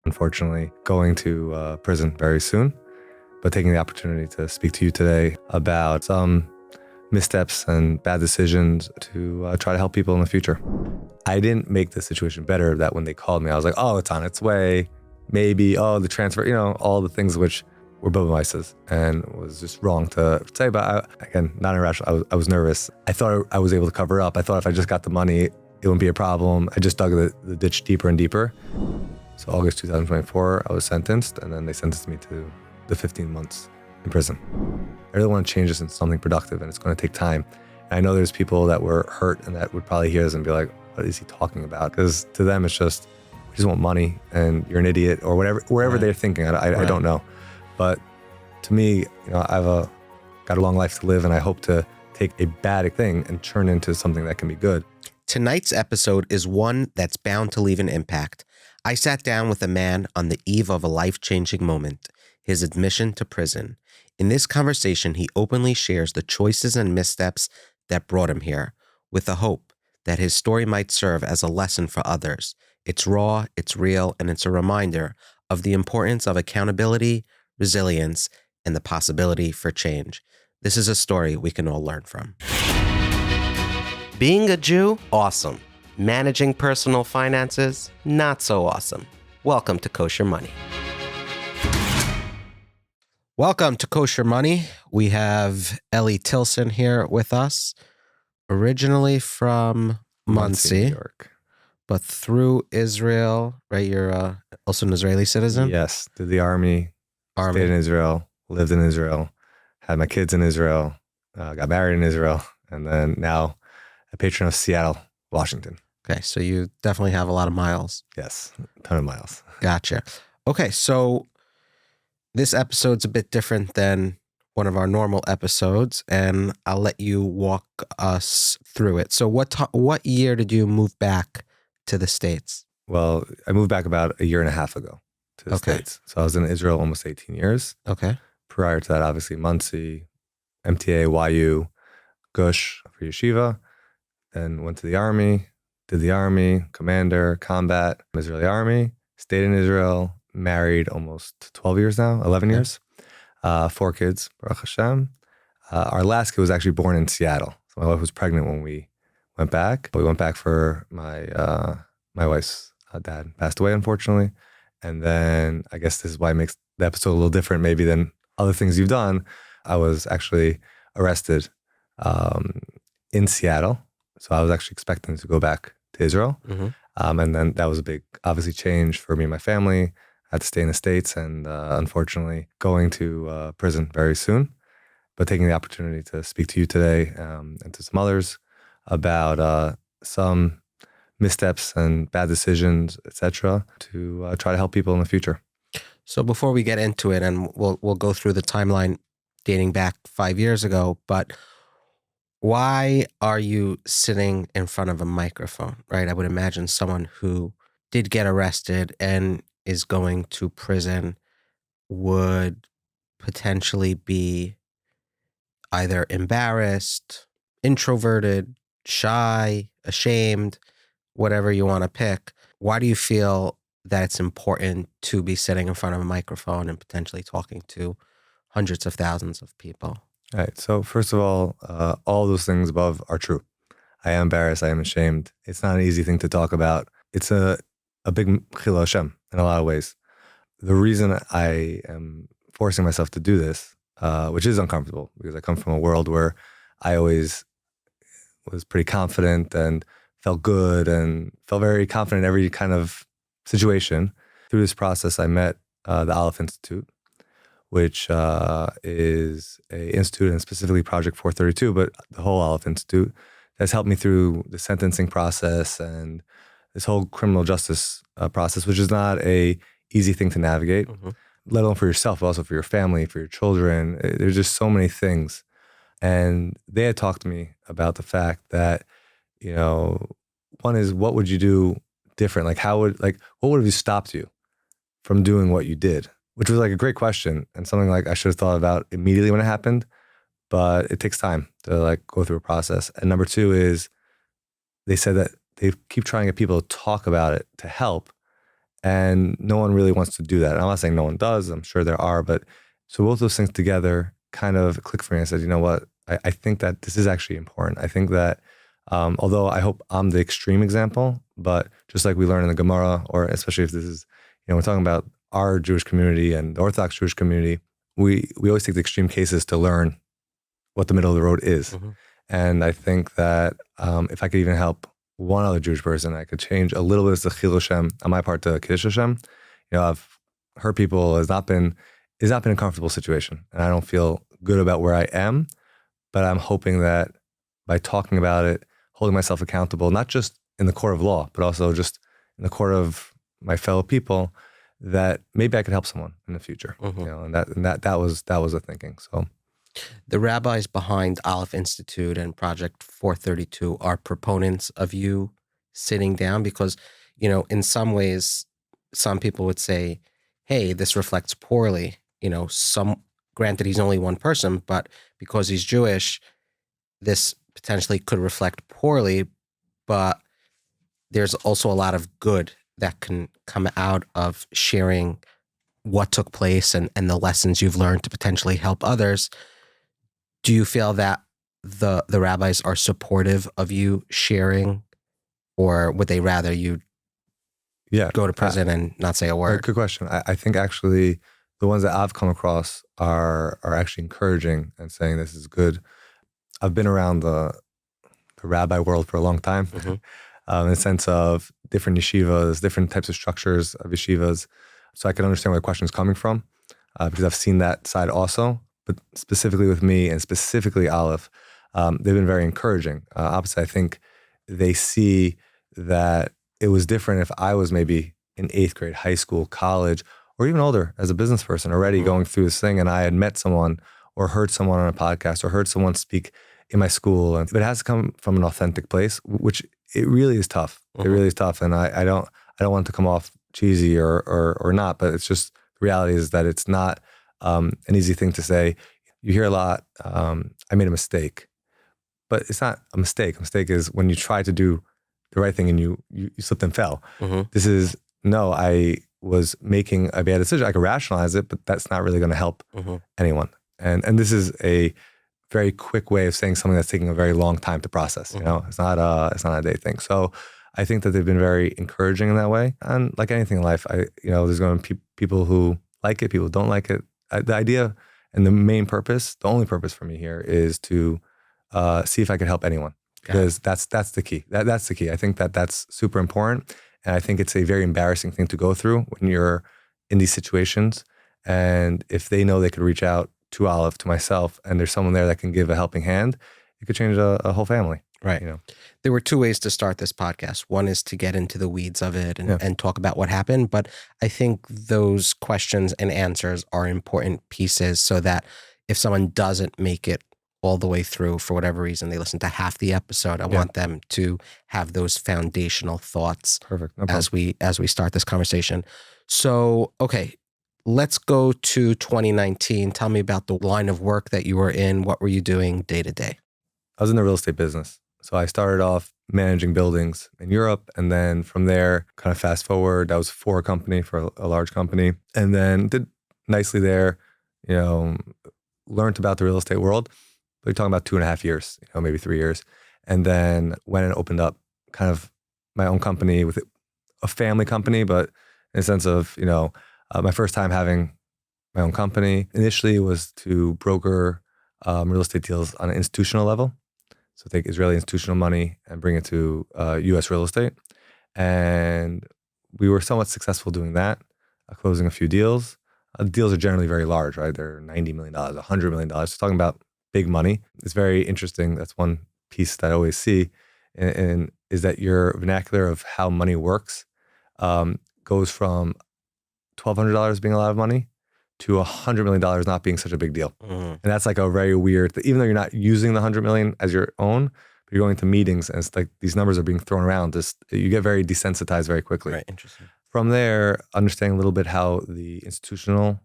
Unfortunately, going to prison very soon, but taking the opportunity to speak to you today about some missteps and bad decisions to try to help people in the future. I didn't make the situation better that when they called me, I was like, oh, it's on its way. Maybe, the transfer, all the things which were Bubamaises and was just wrong to say. But again, not irrational. I was nervous. I thought I was able to cover up. I thought if I just got the money, it wouldn't be a problem. I just dug the ditch deeper and deeper. So August 2024, I was sentenced, and then they sentenced me to the 15 months in prison. I really want to change this into something productive, and it's going to take time. And I know there's people that were hurt and that would probably hear this and be like, what is he talking about? Because to them, it's just, we just want money and you're an idiot or whatever, wherever they're thinking. I don't know. But to me, I've got a long life to live, and I hope to take a bad thing and turn into something that can be good. Tonight's episode is one that's bound to leave an impact. I sat down with a man on the eve of a life-changing moment, his admission to prison. In this conversation, he openly shares the choices and missteps that brought him here, with the hope that his story might serve as a lesson for others. It's raw, it's real, and it's a reminder of the importance of accountability, resilience, and the possibility for change. This is a story we can all learn from. Being a Jew, awesome. Managing personal finances, not so awesome. Welcome to Kosher Money. Welcome to Kosher Money. We have Eli Tilson here with us, originally from Monsey, New York. But through Israel, right? You're also an Israeli citizen? Yes, did the army, stayed in Israel, lived in Israel, had my kids in Israel, got married in Israel, and then now a patron of Seattle, Washington. Okay, so you definitely have a lot of miles. Yes, a ton of miles. Gotcha. Okay, so this episode's a bit different than one of our normal episodes, and I'll let you walk us through it. So what year did you move back to the States? Well, I moved back about a year and a half ago to the States. So I was in Israel almost 18 years. Okay. Prior to that, obviously, Monsey, MTA, YU, Gush for yeshiva. Then went to the army, did the army, commander, combat, Israeli army, stayed in Israel, married almost 12 years now, 11 years, 4 kids, Baruch Hashem. Our last kid was actually born in Seattle. So my wife was pregnant when we went back. We went back for my wife's dad passed away, unfortunately. And then I guess this is why it makes the episode a little different maybe than other things you've done. I was actually arrested in Seattle. So I was actually expecting to go back to Israel. Mm-hmm. And then that was a big, obviously, change for me and my family. I had to stay in the States and unfortunately going to prison very soon. But taking the opportunity to speak to you today and to some others about some missteps and bad decisions, etc., to try to help people in the future. So before we get into it, and we'll go through the timeline dating back 5 years ago, but why are you sitting in front of a microphone, right? I would imagine someone who did get arrested and is going to prison would potentially be either embarrassed, introverted, shy, ashamed, whatever you want to pick. Why do you feel that it's important to be sitting in front of a microphone and potentially talking to hundreds of thousands of people? All right. So first of all those things above are true. I am embarrassed. I am ashamed. It's not an easy thing to talk about. It's a big chilul Hashem in a lot of ways. The reason I am forcing myself to do this, which is uncomfortable because I come from a world where I always was pretty confident and felt good and felt very confident in every kind of situation. Through this process, I met the Aleph Institute, which is a institute and specifically Project 432, but the whole Aleph Institute has helped me through the sentencing process and this whole criminal justice process, which is not a easy thing to navigate, let alone for yourself, but also for your family, for your children. There's just so many things. And they had talked to me about the fact that, one is, what would you do different? What would have stopped you from doing what you did? Which was like a great question and something like I should have thought about immediately when it happened, but it takes time to go through a process. And number 2 is they said that they keep trying to get people to talk about it to help. And no one really wants to do that. And I'm not saying no one does. I'm sure there are. But so both those things together kind of clicked for me. I said, you know what? I think that this is actually important. I think that although I hope I'm the extreme example, but just like we learn in the Gemara, or especially if this is, we're talking about our Jewish community and the Orthodox Jewish community, we always take the extreme cases to learn what the middle of the road is. Mm-hmm. And I think that if I could even help one other Jewish person, I could change a little bit of the Chil Hashem on my part to Kiddush Hashem. I've heard people has not been a comfortable situation, and I don't feel good about where I am. But I'm hoping that by talking about it, holding myself accountable, not just in the court of law, but also just in the court of my fellow people, that maybe I could help someone in the future. Mm-hmm. And that was the thinking. So the rabbis behind Aleph Institute and Project 432 are proponents of you sitting down because, in some ways, some people would say, hey, this reflects poorly. Granted, he's only one person, but because he's Jewish, this potentially could reflect poorly, but there's also a lot of good that can come out of sharing what took place and the lessons you've learned to potentially help others. Do you feel that the rabbis are supportive of you sharing, or would they rather you go to prison and not say a word? Good question. I think actually the ones that I've come across are actually encouraging and saying this is good. I've been around the rabbi world for a long time, Mm-hmm. In the sense of different yeshivas, different types of structures of yeshivas. So I can understand where the question is coming from because I've seen that side also. But specifically with me and specifically Aleph, they've been very encouraging. Opposite, I think they see that it was different if I was maybe in 8th grade, high school, college, or even older as a business person already going through this thing, and I had met someone or heard someone on a podcast or heard someone speak in my school. And it has to come from an authentic place, which it really is tough. It really is tough. And I don't want to come off cheesy or not, but it's just the reality is that it's not an easy thing to say. You hear a lot, I made a mistake, but it's not a mistake. A mistake is when you try to do the right thing and you slipped and fell. Mm-hmm. This is, no, I was making a bad decision. I could rationalize it, but that's not really going to help anyone. And this is a very quick way of saying something that's taking a very long time to process. It's not a day thing. So I think that they've been very encouraging in that way. And like anything in life, there's going to be people who like it, people who don't like it. The idea and the main purpose, the only purpose for me here is to see if I could help anyone, because that's the key. That's the key. I think that that's super important. And I think it's a very embarrassing thing to go through when you're in these situations. And if they know they could reach out to Aleph, to myself, and there's someone there that can give a helping hand, it could change a whole family. Right. There were two ways to start this podcast. One is to get into the weeds of it and talk about what happened. But I think those questions and answers are important pieces so that if someone doesn't make it all the way through for whatever reason, they listen to half the episode, I want them to have those foundational thoughts. Perfect. No as we start this conversation. So, okay, let's go to 2019. Tell me about the line of work that you were in. What were you doing day to day? I was in the real estate business. So I started off managing buildings in Europe. And then from there, kind of fast forward, I was for a company, for a large company, and then did nicely there, learned about the real estate world. We're talking about 2.5 years, maybe 3 years. And then went and opened up kind of my own company with a family company, but in a sense of, my first time having my own company. Initially was to broker real estate deals on an institutional level. So take Israeli institutional money and bring it to U.S. real estate. And we were somewhat successful doing that, closing a few deals. Deals are generally very large, right? They're $90 million, $100 million. So talking about big money. It's very interesting. That's one piece that I always see, and is that your vernacular of how money works goes from $1,200 being a lot of money to $100 million not being such a big deal. And that's like a very weird, even though you're not using the 100 million as your own, but you're going to meetings and it's like these numbers are being thrown around. You get very desensitized very quickly. Right, interesting. From there, understanding a little bit how the institutional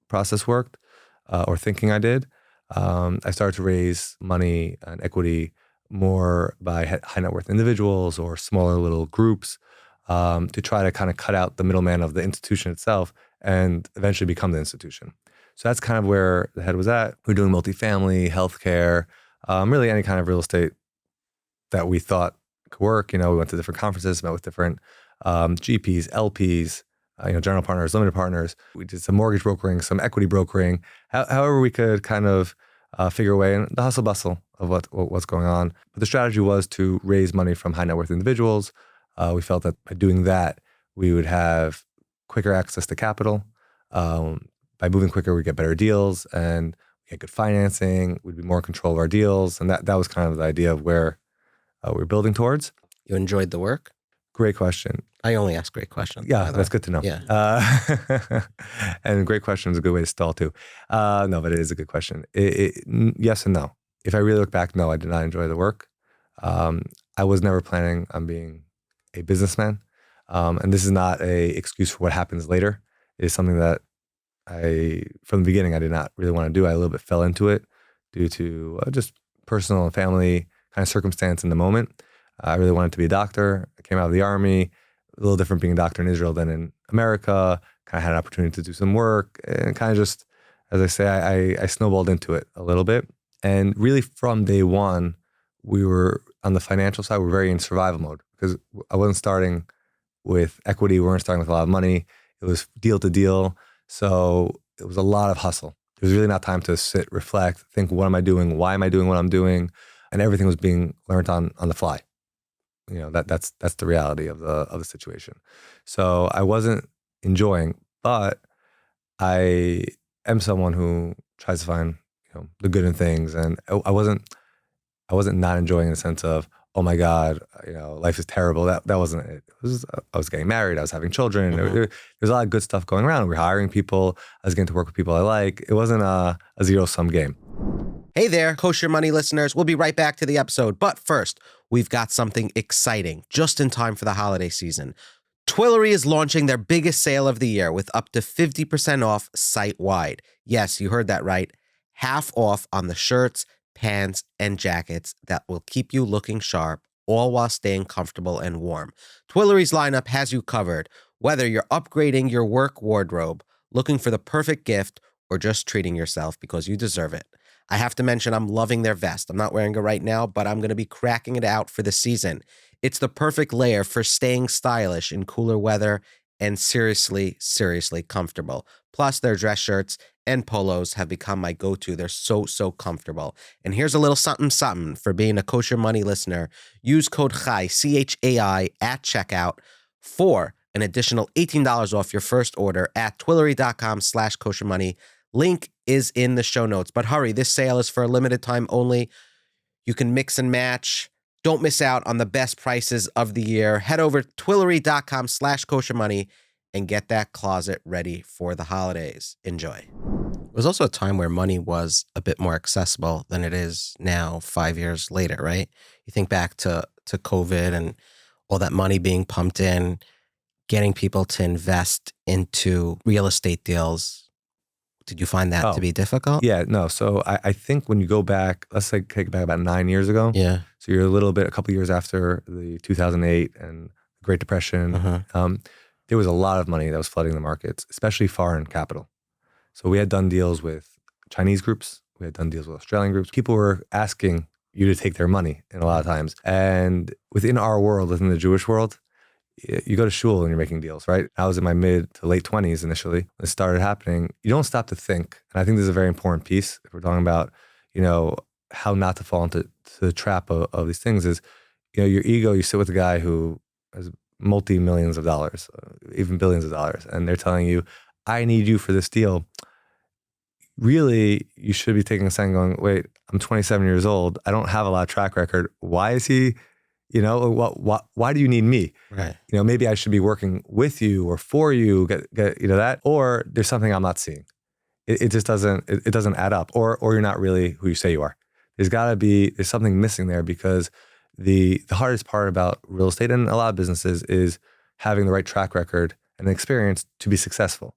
process worked, or thinking I did, I started to raise money and equity more by high net worth individuals or smaller little groups. to try to kind of cut out the middleman of the institution itself and eventually become the institution. So that's kind of where the head was at. We're doing multifamily, healthcare, really any kind of real estate that we thought could work. We went to different conferences, met with different GPs, LPs, general partners, limited partners. We did some mortgage brokering, some equity brokering, however we could kind of figure a way in the hustle bustle of what's going on. But the strategy was to raise money from high net worth individuals. We felt that by doing that, we would have quicker access to capital. By moving quicker, we get better deals and we get good financing. We'd be more in control of our deals. And that was kind of the idea of where we're building towards. You enjoyed the work? Great question. I only ask great questions. Yeah, that's good to know. Yeah. And great question is a good way to stall too. No, but it is a good question. Yes and no. If I really look back, no, I did not enjoy the work. I was never planning on being a businessman. And this is not a excuse for what happens later. It is something that from the beginning, I did not really want to do. I a little bit fell into it due to just personal and family kind of circumstance in the moment. I really wanted to be a doctor. I came out of the army, a little different being a doctor in Israel than in America. Kind of had an opportunity to do some work and kind of just, as I say, I snowballed into it a little bit. And really from day one, we were on the financial side, we're very in survival mode because I wasn't starting with equity. We weren't starting with a lot of money. It was deal to deal. So it was a lot of hustle. There was really not time to sit, reflect, think, what am I doing? Why am I doing what I'm doing? And everything was being learned on the fly. That's the reality of the situation. So I wasn't enjoying, but I am someone who tries to find the good in things, and I wasn't not enjoying in the sense of, oh my God, life is terrible. That wasn't it. I was getting married. I was having children. Mm-hmm. There's a lot of good stuff going around. We were hiring people. I was getting to work with people I like. It wasn't a zero-sum game. Hey there, Kosher Money listeners. We'll be right back to the episode. But first, we've got something exciting just in time for the holiday season. Twillory is launching their biggest sale of the year with up to 50% off site-wide. Yes, you heard that right. Half off on the shirts, pants, and jackets that will keep you looking sharp, all while staying comfortable and warm. Twillory's lineup has you covered, whether you're upgrading your work wardrobe, looking for the perfect gift, or just treating yourself because you deserve it. I have to mention I'm loving their vest. I'm not wearing it right now, but I'm going to be cracking it out for the season. It's the perfect layer for staying stylish in cooler weather and seriously, seriously comfortable. Plus, their dress shirts and polos have become my go-to. They're so comfortable. And here's a little something for being a Kosher Money listener. Use code CHAI, C-H-A-I, at checkout for an additional $18 off your first order at twillory.com/koshermoney. Link is in the show notes. But hurry, this sale is for a limited time only. You can mix and match. Don't miss out on the best prices of the year. Head over to twillory.com/koshermoney and get that closet ready for the holidays. Enjoy. It was also a time where money was a bit more accessible than it is now 5 years later, right? You think back to COVID and all that money being pumped in, getting people to invest into real estate deals. Did you find that to be difficult? Yeah, no. So I think when you go back, let's say take it back about 9 years ago. Yeah. So you're a couple of years after the 2008 and the Great Depression. There was a lot of money that was flooding the markets, especially foreign capital. So we had done deals with Chinese groups. We had done deals with Australian groups. People were asking you to take their money in a lot of times. And within our world, within the Jewish world, you go to shul and you're making deals, right? I was in my mid to late 20s initially when it started happening. You don't stop to think. And I think this is a very important piece if we're talking about, how not to fall into the trap of these things is, your ego, you sit with a guy who has multi-millions of dollars, even billions of dollars, and they're telling you, I need you for this deal. Really, you should be taking a second going, wait, I'm 27 years old. I don't have a lot of track record. Why is he... why do you need me? Right. Maybe I should be working with you or for you, get that, or there's something I'm not seeing. It just doesn't add up, or you're not really who you say you are. There's something missing there because the hardest part about real estate and a lot of businesses is having the right track record and experience to be successful.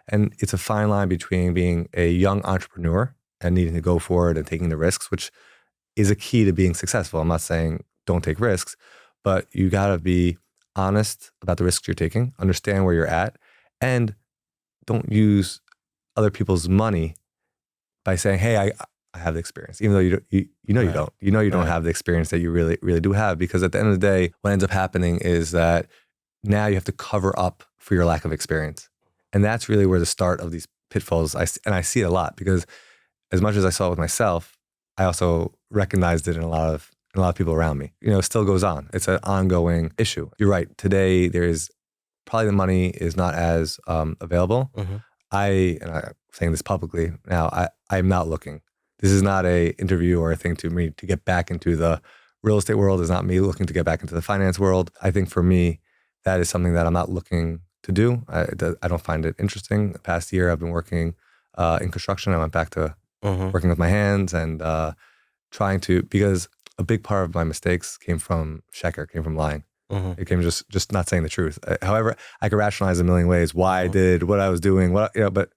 And it's a fine line between being a young entrepreneur and needing to go for it and taking the risks, which is a key to being successful. I'm not saying don't take risks, but you got to be honest about the risks you're taking, understand where you're at, and don't use other people's money by saying, "Hey, I have the experience," even though you Right. don't. You know you don't Right. have the experience that you really do have, because at the end of the day, what ends up happening is that now you have to cover up for your lack of experience, and that's really where the start of these pitfalls. I see it a lot, because as much as I saw it with myself, I also recognized it in a lot of people around me. You know, it still goes on. It's an ongoing issue. You're right. Today, there is probably the money is not as available. Mhm. I'm saying this publicly now, I'm not looking. This is not a interview or a thing to me to get back into the real estate world. It's not me looking to get back into the finance world. I think for me, that is something that I'm not looking to do. I don't find it interesting. The past year, I've been working in construction. I went back to Mhm. working with my hands and trying to, because a big part of my mistakes came from sheker, came from lying. Mhm. It came just not saying the truth. However, I could rationalize a million ways why I Mhm. did what I was doing, but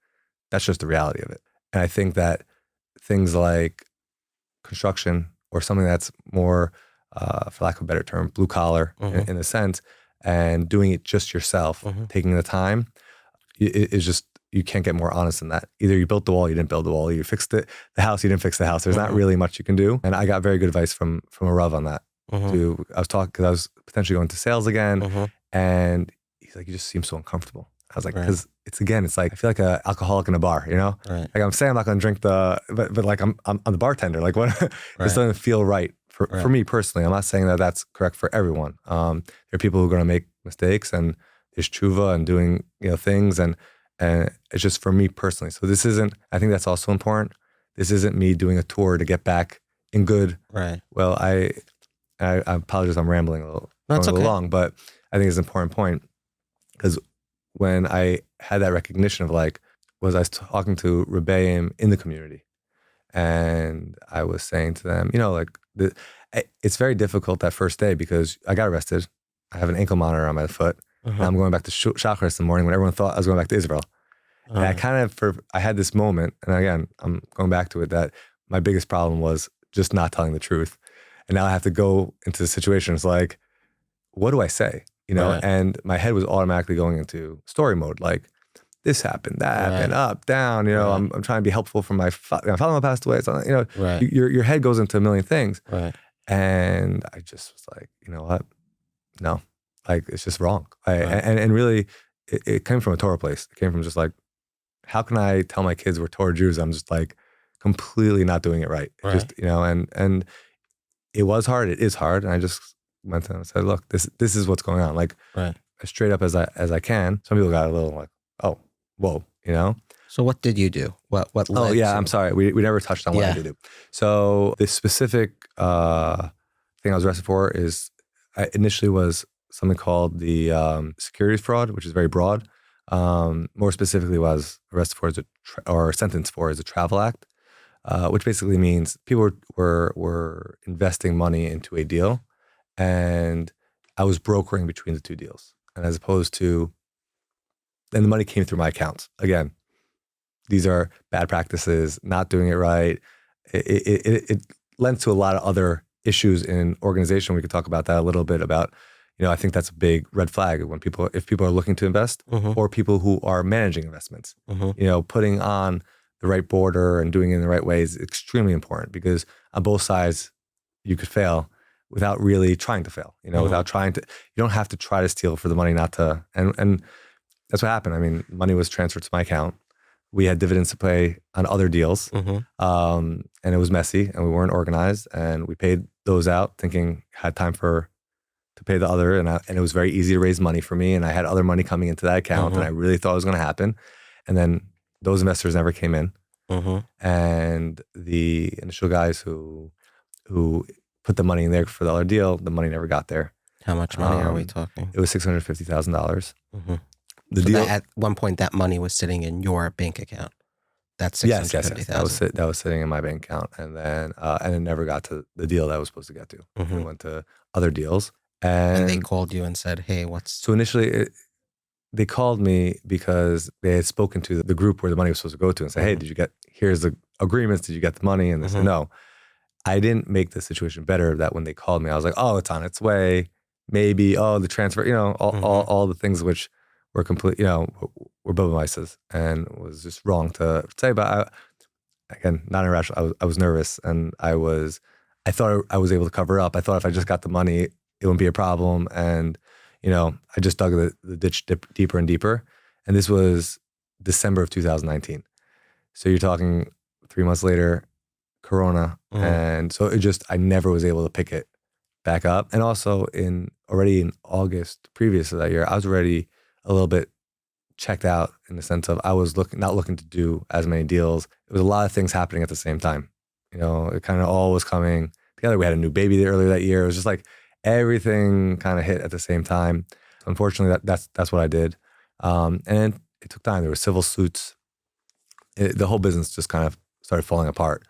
that's just the reality of it. And I think that things like construction, or something that's more, for lack of a better term, blue collar Mhm. in a sense, and doing it just yourself, Mhm. taking the time, is just, you can't get more honest than that. Either you built the wall, you didn't build the wall. You fixed the house, you didn't fix the house. There's not Mhm. really much you can do. And I got very good advice from a Rav on that. Mhm. I was talking, because I was potentially going to sales again, Mhm. and he's like, "You just seem so uncomfortable." I was like, Right. "Because it's like I feel like an alcoholic in a bar, you know? Right. Like I'm saying I'm not going to drink but like I'm the bartender. Like what? This Right. doesn't feel right for Right. me personally. I'm not saying that that's correct for everyone. There are people who are going to make mistakes, and there's tshuva and doing things, and it's just for me personally. So this isn't. I think that's also important. This isn't me doing a tour to get back in good. Right. Well, I apologize. I'm rambling a little, No, it's going a little okay. long, but I think it's an important point, because when I had that recognition of like, was I was talking to Rebbeim in the community, and I was saying to them, it's very difficult that first day, because I got arrested. I have an ankle monitor on my foot, and Uh-huh. I'm going back to Shacharis in the morning when everyone thought I was going back to Israel. And I had this moment, and again, I'm going back to it, that my biggest problem was just not telling the truth. And now I have to go into the situation. It's like, what do I say? Right. And my head was automatically going into story mode. Like, this happened, that happened, Right. up, down. Right. I'm trying to be helpful for my father passed away. So, Right. your head goes into a million things. Right. And I just was like, you know what? No, like it's just wrong. Right. And really, it came from a Torah place. It came from just like, how can I tell my kids we're Torah Jews? I'm just like completely not doing it right. It Right. just, and it was hard. It is hard. And I just went to them and said, look, this is what's going on. Like, Right. as straight up as I can. Some people got a little like, oh, whoa, So what did you do? What led Oh yeah, to? I'm sorry. We never touched on what I Yeah. did do. So the specific thing I was arrested for is, I initially was something called the securities fraud, which is very broad. More specifically, was arrested for or sentenced for as a travel act, which basically means people were investing money into a deal, and I was brokering between the two deals, and as opposed to, and the money came through my accounts. Again, these are bad practices, not doing it right. It lends to a lot of other issues in organization. We could talk about that a little bit about, I think that's a big red flag when if people are looking to invest, Mhm. or people who are managing investments, Mhm. putting on the right border and doing it in the right way is extremely important, because on both sides, you could fail without really trying to fail, without trying to, you don't have to try to steal for the money not to, and that's what happened. I mean, money was transferred to my account. We had dividends to pay on other deals, Mhm. and it was messy, and we weren't organized, and we paid those out thinking had time to pay the other, and it was very easy to raise money for me, and I had other money coming into that account, and I really thought it was going to happen, and then those investors never came in, Mhm. and the initial guys who put the money in there for the other deal, the money never got there. How much money are we talking? It was $650,000. Mhm. The So deal, that at one point that money was sitting in your bank account. That's yes. $650,000. That was sitting in my bank account, and then and it never got to the deal that I was supposed to get to. Mhm. It went to other deals, And they and called you and said, "Hey, what's?" so initially they called me because they had spoken to the group where the money was supposed to go to, and say, "Hey, did you get? Here's the agreements. Did you get the money?" And they said, "No." I didn't make the situation better that when they called me, I was like, "Oh, it's on its way." maybe, the transfer, all the things which were complete, were Bubba and was just wrong to say. But again, not irrational. I was nervous, and I thought I was able to cover up. I thought if I just got the money, it wouldn't be a problem. And, I just dug the ditch deeper and deeper. And this was December of 2019. So you're talking 3 months later, Corona. And so I never was able to pick it back up. And also already in August previous to that year, I was already a little bit checked out in the sense of I was not looking to do as many deals. It was a lot of things happening at the same time. It kind of all was coming together. We had a new baby earlier that year. It was just like everything kind of hit at the same time. So unfortunately, that's what I did. And it took time. There were civil suits. The whole business just kind of started falling apart.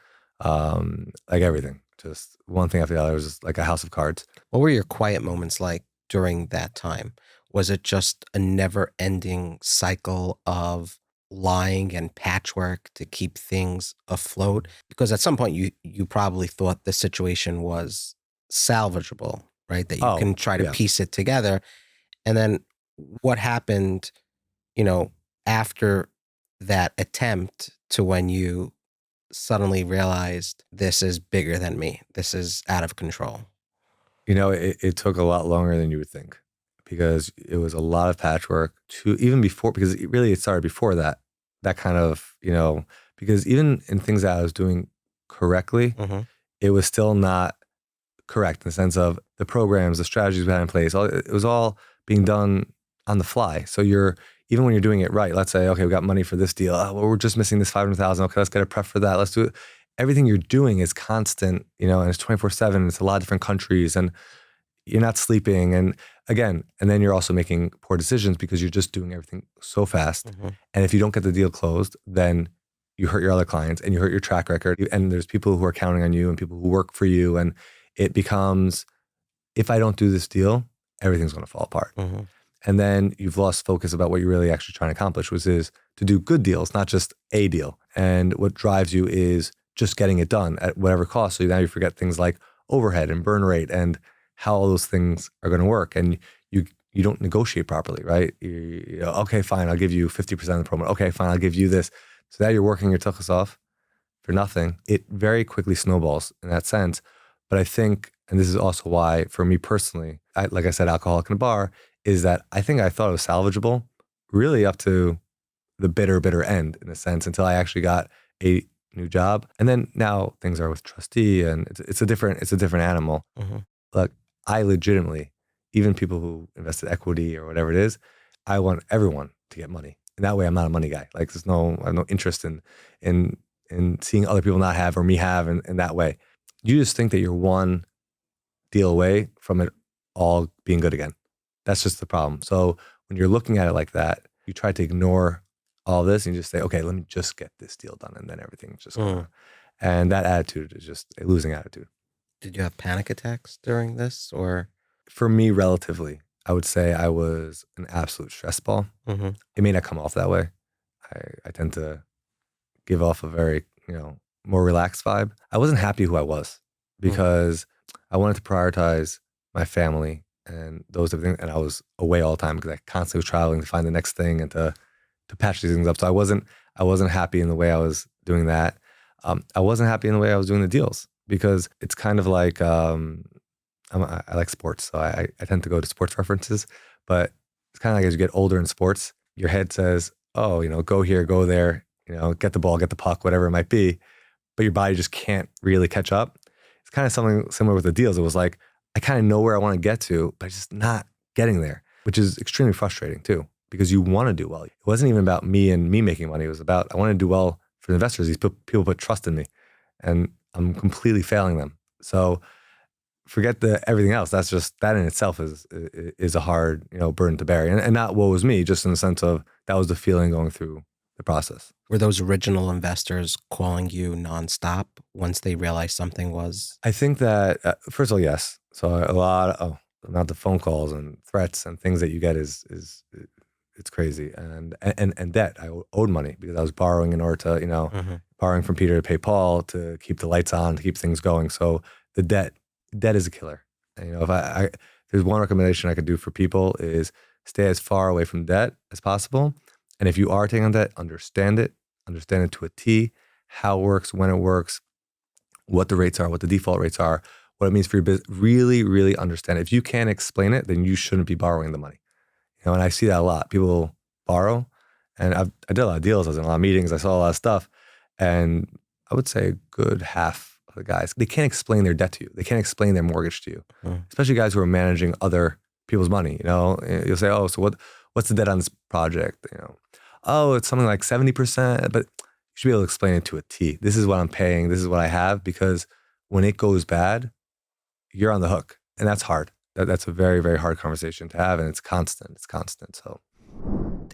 Like everything, just one thing after the other. It was just like a house of cards. What were your quiet moments like during that time? Was it just a never-ending cycle of lying and patchwork to keep things afloat? Because at some point you probably thought the situation was salvageable, right? That you can try to piece it together. And then what happened, after that attempt to when you suddenly realized this is bigger than me, this is out of control? It took a lot longer than you would think because it was a lot of patchwork even before, because it started before that kind of, because even in things that I was doing correctly, it was still not correct in the sense of the programs, the strategies we had in place. It was all being done on the fly. So even when you're doing it right, let's say, okay, we got money for this deal. Well, we're just missing this 500,000. Okay, let's get a prep for that. Let's do it. Everything you're doing is constant, and it's 24/7. It's a lot of different countries and you're not sleeping. And then you're also making poor decisions because you're just doing everything so fast. And if you don't get the deal closed, then you hurt your other clients and you hurt your track record. And there's people who are counting on you and people who work for you. And it becomes, if I don't do this deal, everything's going to fall apart. And then you've lost focus about what you're really actually trying to accomplish, which is to do good deals, not just a deal. And what drives you is just getting it done at whatever cost. So now you forget things like overhead and burn rate and how all those things are going to work. And you don't negotiate properly, right? Okay, fine, I'll give you 50% of the promo. Okay, fine, I'll give you this. So now you're working your tuchus off for nothing. It very quickly snowballs in that sense. But I think, and this is also why, for me personally, like I said, alcoholic in a bar, is that I think I thought it was salvageable really up to the bitter end in a sense until I actually got a new job. And then now things are with trustee and it's a different animal. Look, I legitimately, even people who invested equity or whatever it is, I want everyone to get money. And that way I'm not a money guy. Like I have no interest in seeing other people not have or me have in that way. You just think that you're one deal away from it all being good again. That's just the problem. So when you're looking at it like that, you try to ignore all this and you just say, okay, let me just get this deal done. And then everything's just going. And that attitude is just a losing attitude. Did you have panic attacks during this or? For me, relatively, I would say I was an absolute stress ball. It may not come off that way. I tend to give off a very, more relaxed vibe. I wasn't happy who I was because I wanted to prioritize my family and those type of things. And I was away all the time because I constantly was traveling to find the next thing and to patch these things up. So I wasn't happy in the way I was doing that. I wasn't happy in the way I was doing the deals because it's kind of like, I like sports. So I tend to go to sports references, but it's kind of like as you get older in sports, your head says, oh, go here, go there, get the ball, get the puck, whatever it might be. But your body just can't really catch up. It's kind of something similar with the deals. It was like, I kind of know where I want to get to, but just not getting there, which is extremely frustrating too, because you want to do well. It wasn't even about me and me making money. It was about, I want to do well for the investors. These people put trust in me and I'm completely failing them. So forget everything else. That's just, that in itself is a hard, burden to bear. And not woe was me, just in the sense of that was the feeling going through the process. Were those original investors calling you nonstop once they realized something was? I think that, first of all, yes. So a lot of, not the phone calls and threats and things that you get is it's crazy. And debt. I owed money because I was borrowing in order to, borrowing from Peter to pay Paul to keep the lights on, to keep things going. So the debt is a killer. And, if there's one recommendation I could do for people is stay as far away from debt as possible. And if you are taking on debt, understand it to a T, how it works, when it works, what the rates are, what the default rates are, what it means for your business. Really, really understand it. If you can't explain it, then you shouldn't be borrowing the money. And I see that a lot. People borrow, and I did a lot of deals. I was in a lot of meetings. I saw a lot of stuff. And I would say a good half of the guys, they can't explain their debt to you. They can't explain their mortgage to you, especially guys who are managing other people's money. You'll say, oh, so what's the debt on this project? Oh, it's something like 70%, but you should be able to explain it to a T. This is what I'm paying. This is what I have, because when it goes bad, you're on the hook. And that's hard. That's a very, very hard conversation to have. And it's constant. So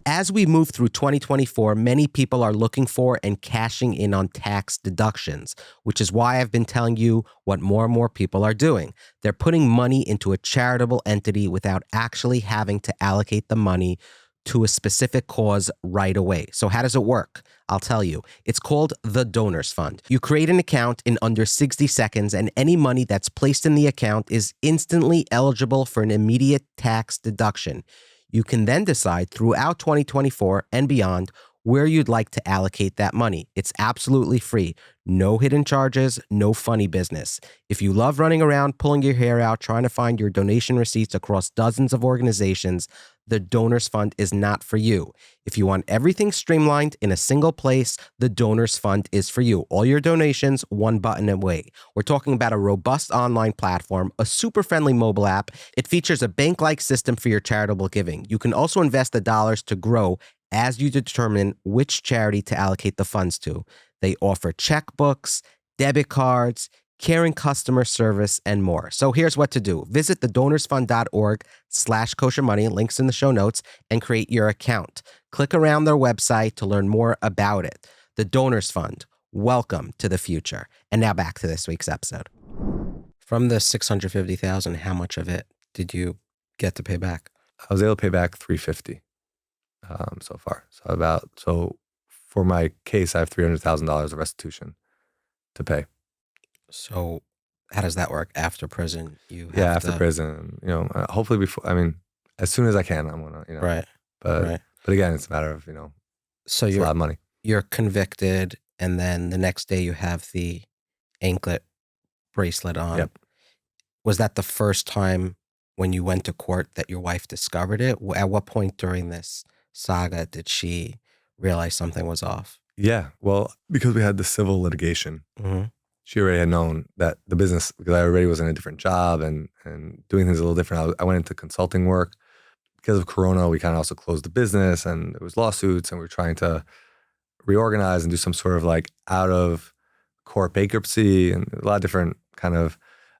as we move through 2024, many people are looking for and cashing in on tax deductions, which is why I've been telling you what more and more people are doing. They're putting money into a charitable entity without actually having to allocate the money to a specific cause right away. So how does it work? I'll tell you. It's called the Donors Fund. You create an account in under 60 seconds, and any money that's placed in the account is instantly eligible for an immediate tax deduction. You can then decide throughout 2024 and beyond where you'd like to allocate that money. It's absolutely free. No hidden charges, no funny business. If you love running around, pulling your hair out, trying to find your donation receipts across dozens of organizations, the Donors Fund is not for you. If you want everything streamlined in a single place, the Donors Fund is for you. All your donations, one button away. We're talking about a robust online platform, a super friendly mobile app. It features a bank-like system for your charitable giving. You can also invest the dollars to grow as you determine which charity to allocate the funds to. They offer checkbooks, debit cards, caring customer service, and more. So here's what to do. Visit thedonorsfund.org/koshermoney, links in the show notes, and create your account. Click around their website to learn more about it. The Donors Fund. Welcome to the future. And now back to this week's episode. From the $650,000, how much of it did you get to pay back? I was able to pay back $350 so far. So for my case, I have $300,000 of restitution to pay. So how does that work after prison? After prison, hopefully before, as soon as I can, I'm going to, Right. But again, it's a matter of, so it's a lot of money. You're convicted, and then the next day you have the anklet bracelet on. Yep. Was that the first time when you went to court that your wife discovered it? At what point during this saga did she realize something was off? Yeah. Well, because we had the civil litigation, she already had known that the business, because I already was in a different job and doing things a little different. I went into consulting work. Because of Corona, we kind of also closed the business, and there was lawsuits, and we were trying to reorganize and do some sort of like out of court bankruptcy and a lot of different kind of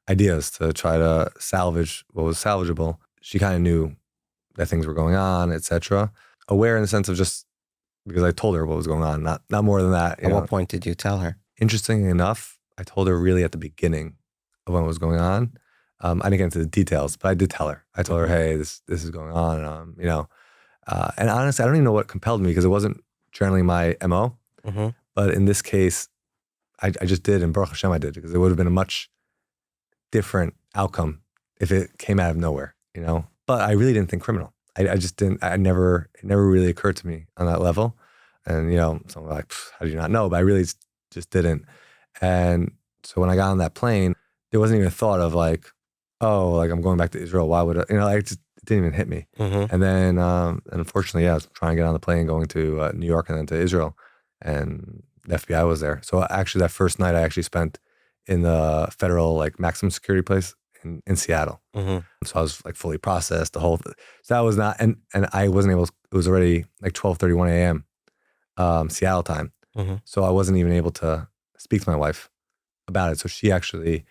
ideas to try to salvage what was salvageable. She kind of knew that things were going on, etc. Aware in the sense of just because I told her what was going on, not more than that. At what point did you tell her? Interestingly enough, I told her really at the beginning of what was going on. I didn't get into the details, but I did tell her. I told her, hey, this is going on, and honestly, I don't even know what compelled me, because it wasn't generally my MO. But in this case, I just did, and Baruch Hashem I did, because it would have been a much different outcome if it came out of nowhere, But I really didn't think criminal. I just didn't. It never really occurred to me on that level. And someone like, how do you not know? But I really just didn't. And so when I got on that plane, there wasn't even a thought of like, oh, like I'm going back to Israel. Why would I? It didn't even hit me. And then, unfortunately, I was trying to get on the plane going to New York and then to Israel, and the FBI was there. So actually, that first night I actually spent in the federal like maximum security place in Seattle. So I was like fully processed, the whole. So that was not, and I wasn't able. It was already like 12:31 a.m. Seattle time. So I wasn't even able to speak to my wife about it. So she actually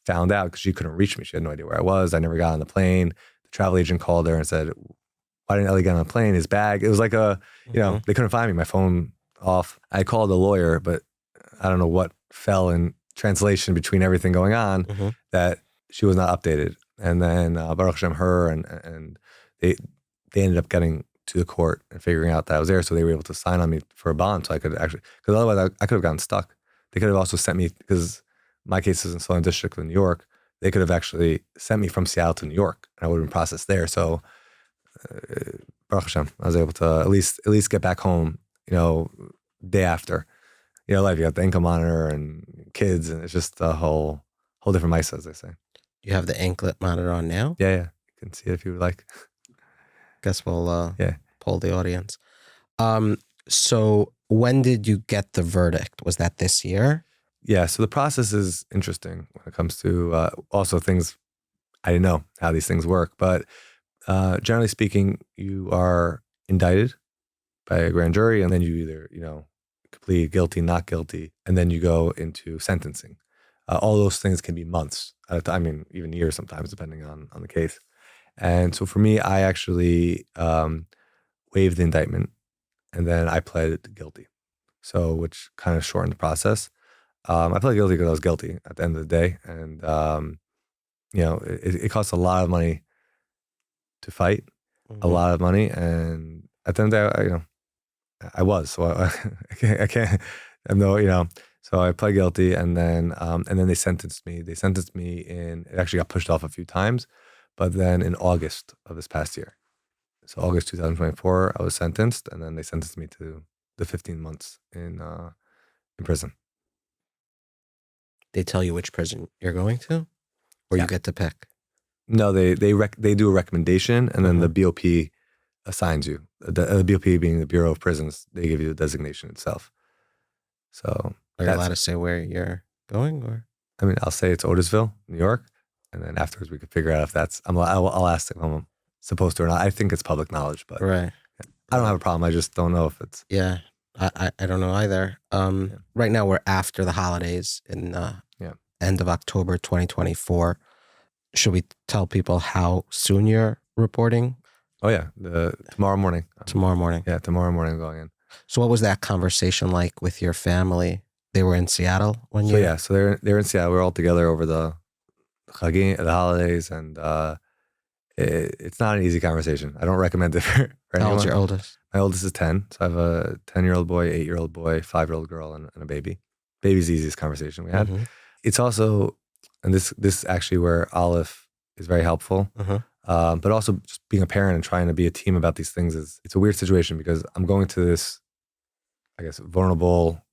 found out because she couldn't reach me. She had no idea where I was. I never got on the plane. The travel agent called her and said, why didn't Eli get on the plane? His bag. It was like they couldn't find me. My phone off. I called a lawyer, but I don't know what fell in translation between everything going on that she was not updated. And then Baruch Hashem, her and they ended up getting to the court and figuring out that I was there. So they were able to sign on me for a bond. So I could actually, because otherwise I could have gotten stuck. They could have also sent me, because my case is in Southern District of New York. they could have actually sent me from Seattle to New York, and I would have been processed there. So, Baruch Hashem, I was able to at least get back home, day after. Life, you got the ankle monitor and kids, and it's just a whole different mice, as they say. You have the anklet monitor on now? Yeah. You can see it if you would like. Guess we'll Yeah. poll the audience. So when did you get the verdict? Was that this year? Yeah, so the process is interesting when it comes to also things I didn't know how these things work. But generally speaking, you are indicted by a grand jury, and then you either, plead guilty, not guilty, and then you go into sentencing. All those things can be months at a time, even years sometimes, depending on the case. And so for me, I actually waived the indictment, and then I pled guilty. So, which kind of shortened the process. I pled guilty because I was guilty at the end of the day. And, it costs a lot of money to fight, a lot of money. And at the end of the day, I was. So I can't, so I pled guilty, and then they sentenced me. They sentenced me it actually got pushed off a few times, but then in August of this past year. So August 2024, I was sentenced, and then they sentenced me to the 15 months in prison. They tell you which prison you're going to, or you get to pick? No, they do a recommendation, and then the BOP assigns you. The BOP being the Bureau of Prisons, they give you the designation itself. So are you allowed to say where you're going, or? I'll say it's Otisville, New York, and then afterwards we could figure out if that's. I'll ask them if I'm supposed to or not. I think it's public knowledge, but right. I don't have a problem. I just don't know if it's. Yeah, I don't know either. Right now we're after the holidays in end of October 2024. Should we tell people how soon you're reporting? Oh yeah, tomorrow morning. Tomorrow morning. Yeah, tomorrow morning I'm going in. So what was that conversation like with your family? They were in Seattle when you. So yeah, so they're in Seattle. We're all together over the Chagim, the holidays, and it's not an easy conversation. I don't recommend it for anyone. How old's your oldest? My oldest is 10. So I have a 10-year-old boy, 8-year-old boy, 5-year-old girl, and a baby. Baby's the easiest conversation we had. It's also, and this actually where Aleph is very helpful, but also just being a parent and trying to be a team about these things it's a weird situation because I'm going to this, I guess, vulnerable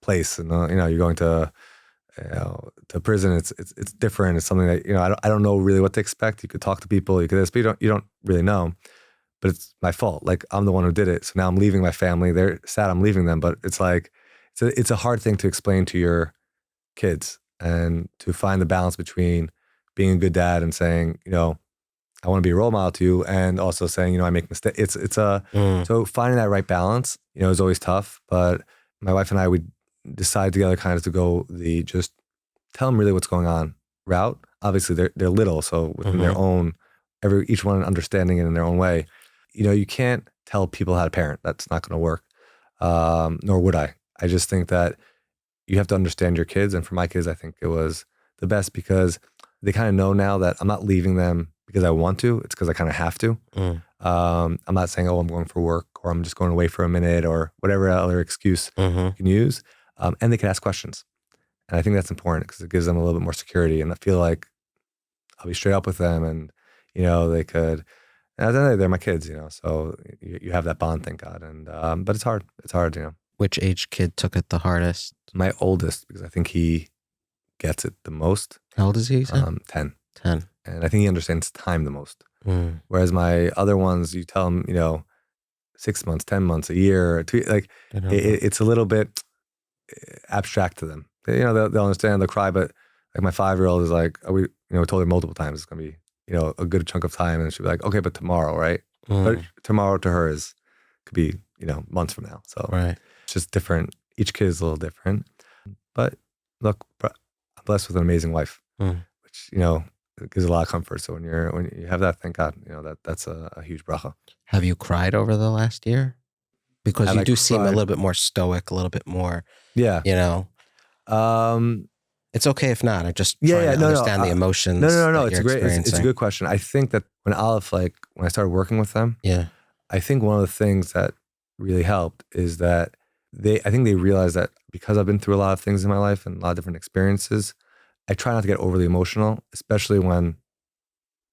place, and you're going to prison. It's different. It's something that I don't know really what to expect. You could talk to people, you could this, but you don't really know. But it's my fault. Like I'm the one who did it. So now I'm leaving my family. They're sad I'm leaving them, but it's like it's a hard thing to explain to your kids and to find the balance between being a good dad and saying, I want to be a role model to you, and also saying, I make mistakes. So finding that right balance, is always tough. But my wife and I would decide together kind of to go the just tell them really what's going on route. Obviously they're little, so within their own, each one understanding it in their own way. You can't tell people how to parent. That's not going to work. Nor would I. I just think that you have to understand your kids. And for my kids, I think it was the best because they kind of know now that I'm not leaving them because I want to. It's because I kind of have to. I'm not saying, I'm going for work, or I'm just going away for a minute, or whatever other excuse you can use. And they can ask questions. And I think that's important because it gives them a little bit more security. And I feel like I'll be straight up with them, and, they could, and at the end of the day, they're my kids, so you have that bond, thank God. And, but it's hard. It's hard, Which age kid took it the hardest? My oldest, because I think he gets it the most. How old is he? 10. 10. And I think he understands time the most. Whereas my other ones, you tell them, 6 months, 10 months, a year, 2, like it's a little bit abstract to them. They'll understand, they'll cry, but like my 5-year-old is like, we told her multiple times it's gonna be, a good chunk of time, and she'll be like, okay, but tomorrow, right? But tomorrow to her could be, months from now. So it's just different. Each kid is a little different. But look, I'm blessed with an amazing wife, which, it gives a lot of comfort. So when you have that, thank God, that's a huge bracha. Have you cried over the last year? Because you do seem a little bit more stoic, a little bit more, it's okay if not. I just trying to understand the emotions. No. It's a good question. I think that when Aleph, when I started working with them, I think one of the things that really helped is that I think they realized that because I've been through a lot of things in my life and a lot of different experiences, I try not to get overly emotional, especially when,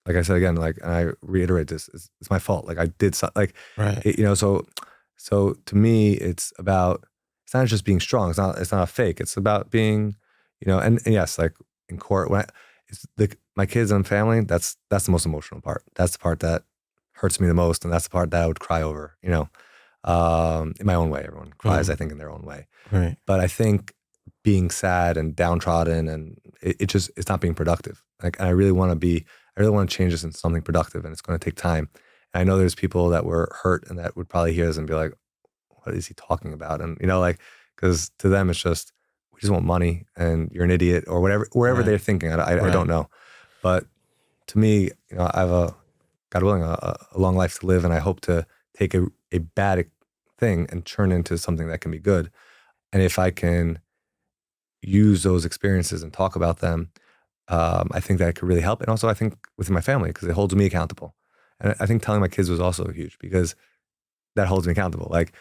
like I said again, like, and I reiterate this, it's my fault. Like I did like, Right. so to me, it's not just being strong. It's not a fake. It's about being, and yes, like in court, it's my kids and family, that's the most emotional part. That's the part that hurts me the most. And that's the part that I would cry over, in my own way. Everyone cries, I think, in their own way. Right. But I think being sad and downtrodden, and it's not being productive. Like, and I really want to change this into something productive, and it's going to take time. And I know there's people that were hurt and that would probably hear this and be like, what is he talking about? And, like, because to them, it's just, we just want money and you're an idiot or whatever, wherever Right. they're thinking. I don't know. But to me, I have God willing, a long life to live. And I hope to take a bad thing and turn into something that can be good. And if I can use those experiences and talk about them, I think that could really help. And also I think within my family, because it holds me accountable. And I think telling my kids was also huge because that holds me accountable. Like,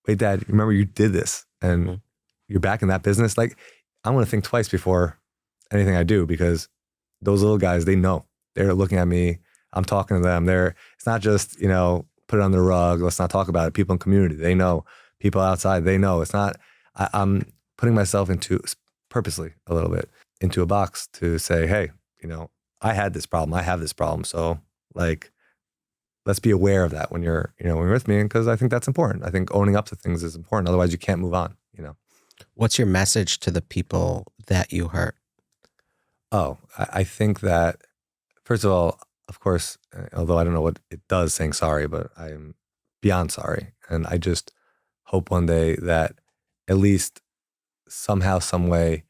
wait, Dad, remember you did this and you're back in that business. Like, I'm going to think twice before anything I do, because those little guys, they know. They're looking at me. I'm talking to them. It's not just, put it on the rug. Let's not talk about it. People in community, they know. People outside, they know. It's not, I'm putting myself purposely a little bit into a box to say, hey, I had this problem. I have this problem. So like, let's be aware of that when you're with me. Because I think that's important. I think owning up to things is important. Otherwise you can't move on, What's your message to the people that you hurt? Oh, I think that, first of all, of course, although I don't know what it does saying sorry, but I'm beyond sorry. And I just hope one day that at least somehow, some way,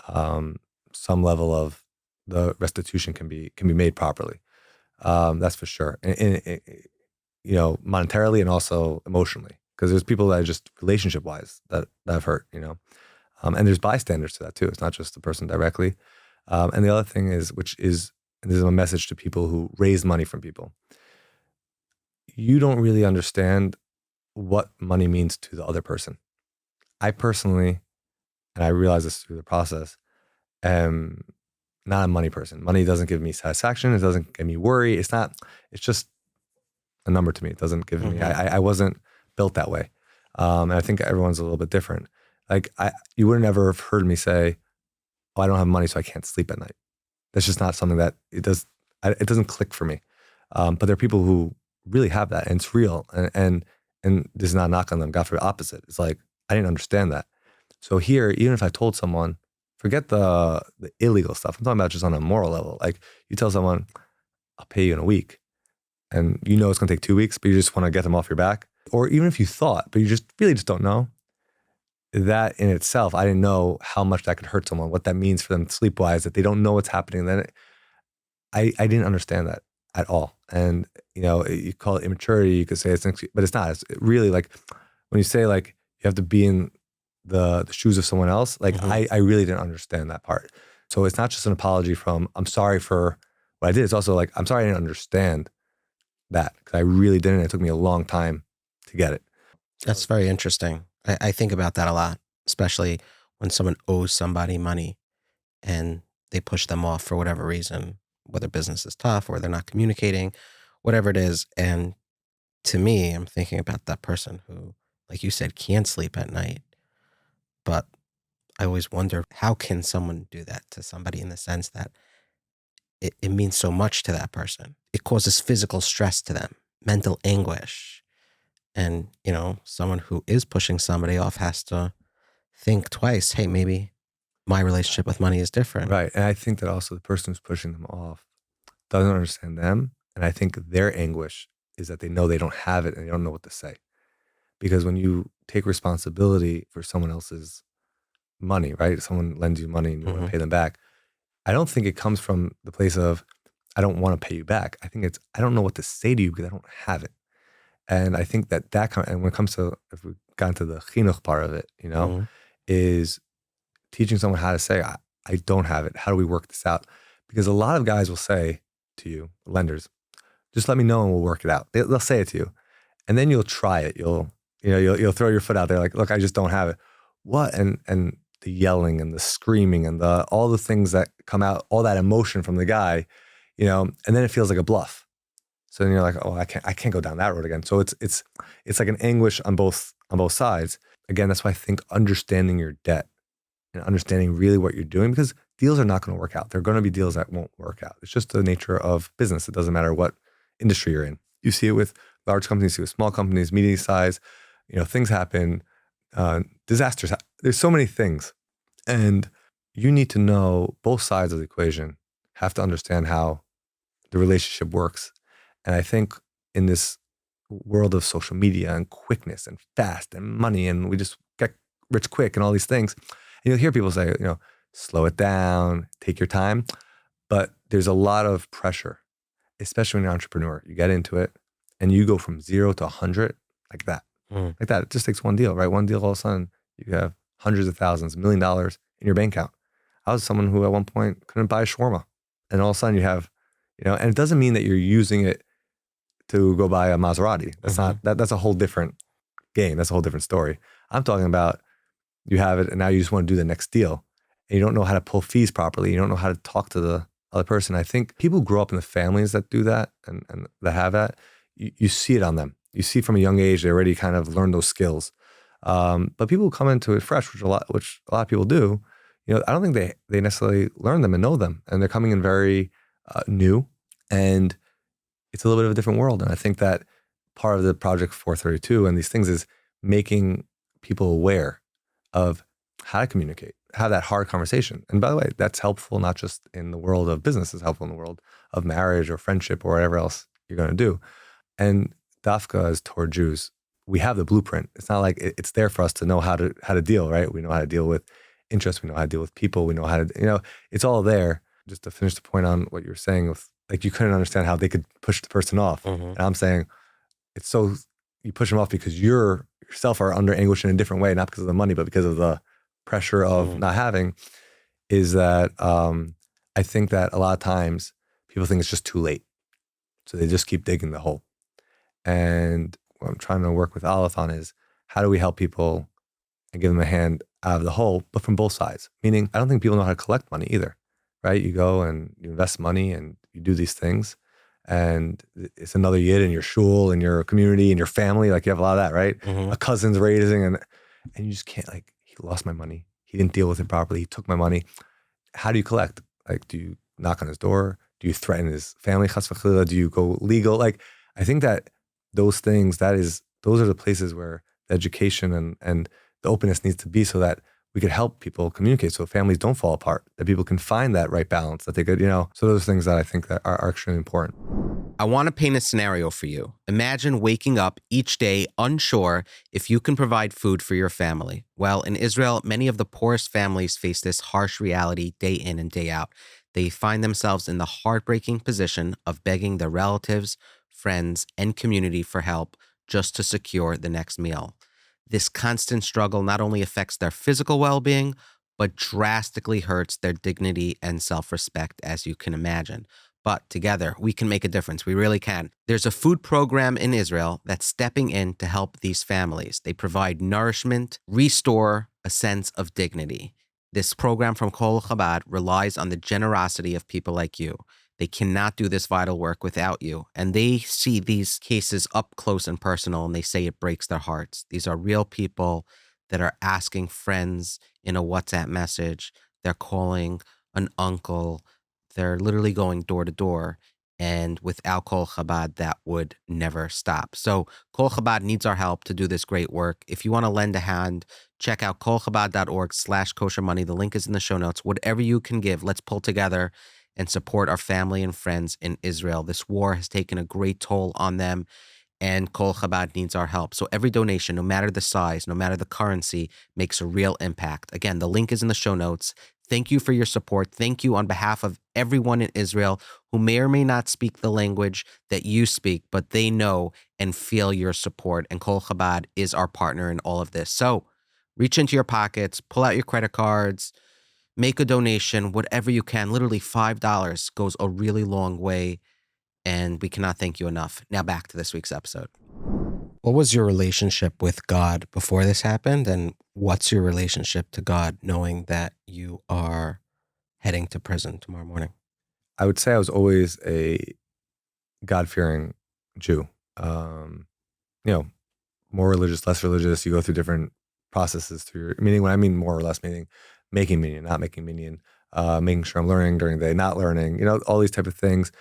some level of the restitution can be made properly. That's for sure. And, monetarily and also emotionally, because there's people that are just relationship wise that I've hurt, and there's bystanders to that too. It's not just the person directly. And the other thing is, and this is a message to people who raise money from people. You don't really understand what money means to the other person. I personally, and I realize this through the process, am not a money person. Money doesn't give me satisfaction. It doesn't give me worry. It's just a number to me. It doesn't give me, I wasn't built that way. And I think everyone's a little bit different. Like you would never have heard me say, oh, I don't have money, so I can't sleep at night. That's just not something that it doesn't click for me. But there are people who really have that, and it's real. And this is not a knock on them. God forbid, opposite. It's like, I didn't understand that. So here, even if I told someone, forget the illegal stuff. I'm talking about just on a moral level. Like you tell someone, I'll pay you in a week, and it's going to take 2 weeks, but you just want to get them off your back. Or even if you thought, but you just really just don't know. That in itself, I didn't know how much that could hurt someone, what that means for them sleep-wise, that they don't know what's happening. Then I didn't understand that at all. And, you call it immaturity, you could say but it's not. It's really like when you say like you have to be in the shoes of someone else, like I really didn't understand that part. So it's not just an apology from, I'm sorry for what I did. It's also like, I'm sorry I didn't understand that, because I really didn't. It took me a long time to get it. That's very interesting. I think about that a lot, especially when someone owes somebody money and they push them off for whatever reason, whether business is tough or they're not communicating, whatever it is. And to me, I'm thinking about that person who, like you said, can't sleep at night. But I always wonder, how can someone do that to somebody, in the sense that it means so much to that person? It causes physical stress to them, mental anguish. And, someone who is pushing somebody off has to think twice. Hey, maybe my relationship with money is different. Right. And I think that also the person who's pushing them off doesn't understand them. And I think their anguish is that they know they don't have it and they don't know what to say. Because when you take responsibility for someone else's money, right? Someone lends you money and you want to pay them back. I don't think it comes from the place of, I don't want to pay you back. I think it's, I don't know what to say to you because I don't have it. And I think and when it comes to, if we got into the chinuch part of it, is teaching someone how to say, I don't have it. How do we work this out? Because a lot of guys will say to you, lenders, just let me know and we'll work it out. They'll say it to you. And then you'll try it. You'll throw your foot out there like, look, I just don't have it. What? And the yelling and the screaming and all the things that come out, all that emotion from the guy, and then it feels like a bluff. So then you're like, oh, I can't go down that road again. So it's like an anguish on both sides. Again, that's why I think understanding your debt and understanding really what you're doing, because deals are not going to work out. There are going to be deals that won't work out. It's just the nature of business. It doesn't matter what industry you're in. You see it with large companies, you see it with small companies, medium size. Things happen, disasters. There's so many things, and you need to know both sides of the equation. Have to understand how the relationship works. And I think in this world of social media and quickness and fast and money, and we just get rich quick and all these things, and you'll hear people say, slow it down, take your time. But there's a lot of pressure, especially when you're an entrepreneur. You get into it and you go from 0 to 100 like that. Like that. It just takes one deal, right? One deal, all of a sudden, you have hundreds of thousands, $1 million in your bank account. I was someone who at one point couldn't buy a shawarma. And all of a sudden you have, and it doesn't mean that you're using it to go buy a Maserati. That's not, that's a whole different game. That's a whole different story. I'm talking about you have it and now you just want to do the next deal. And you don't know how to pull fees properly. You don't know how to talk to the other person. I think people grow up in the families that do that and that have that. You see it on them. You see from a young age, they already kind of learn those skills. But people who come into it fresh, which a lot of people do, I don't think they necessarily learn them and know them. And they're coming in very new, and it's a little bit of a different world. And I think that part of the Project 432 and these things is making people aware of how to communicate, have that hard conversation. And by the way, that's helpful not just in the world of business, it's helpful in the world of marriage or friendship or whatever else you're going to do. And Dafka, as toward Jews, we have the blueprint. It's not like it's there for us to know how to deal, right? We know how to deal with interest. We know how to deal with people. We know how to, it's all there. Just to finish the point on what you were saying, with like you couldn't understand how they could push the person off. And I'm saying it's so you push them off because you yourself are under anguish in a different way, not because of the money, but because of the pressure of not having. Is that I think that a lot of times people think it's just too late, so they just keep digging the hole. And what I'm trying to work with Aleph on is how do we help people and give them a hand out of the hole, but from both sides. Meaning, I don't think people know how to collect money either, right? You go and you invest money and you do these things, and it's another yid in your shul, in your community, in your family. Like you have a lot of that, right? A cousin's raising, and you just can't, like, he lost my money. He didn't deal with it properly. He took my money. How do you collect? Like, do you knock on his door? Do you threaten his family? Chas v'chila? Do you go legal? Like, I think that those things, those are the places where the education and the openness needs to be, so that we could help people communicate, so families don't fall apart, that people can find that right balance, that they could, so those are things that I think that are extremely important. I want to paint a scenario for you. Imagine waking up each day unsure if you can provide food for your family. Well, in Israel, many of the poorest families face this harsh reality day in and day out. They find themselves in the heartbreaking position of begging their relatives, friends, and community for help just to secure the next meal. This constant struggle not only affects their physical well-being, but drastically hurts their dignity and self-respect, as you can imagine. But together, we can make a difference. We really can. There's a food program in Israel that's stepping in to help these families. They provide nourishment, restore a sense of dignity. This program from Colel Chabad relies on the generosity of people like you. They cannot do this vital work without you. And they see these cases up close and personal, and they say it breaks their hearts. These are real people that are asking friends in a WhatsApp message. They're calling an uncle. They're literally going door to door. And without Colel Chabad, that would never stop. So Colel Chabad needs our help to do this great work. If you want to lend a hand, check out kohelchabad.org/kosher money. The link is in the show notes. Whatever you can give, let's pull together and support our family and friends in Israel. This war has taken a great toll on them, and Colel Chabad needs our help. So every donation, no matter the size, no matter the currency, makes a real impact. Again, the link is in the show notes. Thank you for your support. Thank you on behalf of everyone in Israel who may or may not speak the language that you speak, but they know and feel your support. And Colel Chabad is our partner in all of this. So reach into your pockets, pull out your credit cards, make a donation, whatever you can. Literally $5 goes a really long way, and we cannot thank you enough. Now back to this week's episode. What was your relationship with God before this happened? And what's your relationship to God knowing that you are heading to prison tomorrow morning? I would say I was always a God-fearing Jew. Um, you know, more religious, less religious. You go through different processes through your meaning. When I mean more or less, meaning making meaning, not making meaning, making sure I'm learning during the day, not learning. All these type of things.